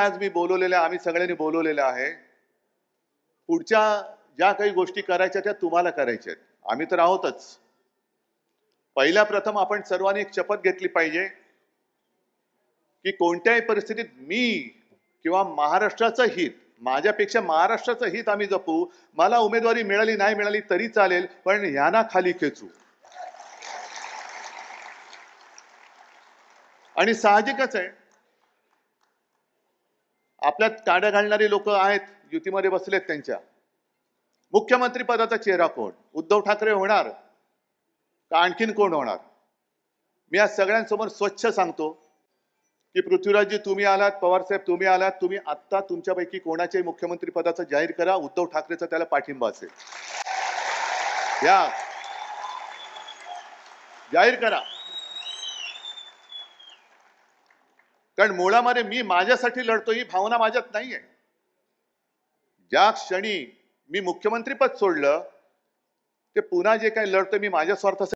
आज मी बोलवलेल्या आम्ही सगळ्यांनी बोलवलेलं आहे, पुढच्या ज्या काही गोष्टी करायच्या त्या तुम्हाला करायच्या आहेत. आम्ही तर आहोतच. पहिल्या प्रथम आपण सर्वांनी एक शपथ घेतली पाहिजे की कोणत्याही परिस्थितीत मी किंवा महाराष्ट्राचं हित, माझ्यापेक्षा महाराष्ट्राचं हित आम्ही जपू. मला उमेदवारी मिळाली नाही मिळाली तरी चालेल, पण ह्यांना खाली खेचू. आणि साहजिकच आहे, आपल्यात काड्या घालणारी लोक आहेत, युतीमध्ये बसलेत. त्यांच्या मुख्यमंत्री पदाचा चेहरा कोण? उद्धव ठाकरे होणार का आणखीन कोण होणार? मी आज सगळ्यांसमोर स्वच्छ सांगतो की पृथ्वीराजजी तुम्ही आलात, पवार साहेब तुम्ही आलात, तुम्ही आत्ता तुमच्यापैकी कोणाच्याही मुख्यमंत्री पदाचं जाहीर करा. उद्धव ठाकरेचा त्याला पाठिंबा असेल, या जाहीर करा. कारण मुळामध्ये मी माझ्यासाठी लढतो ही भावना माझ्यात नाहीये. ज्या क्षणी मी मुख्यमंत्री पद सोडलं, ते पुन्हा जे काही लढतो मी माझ्या स्वार्थासाठी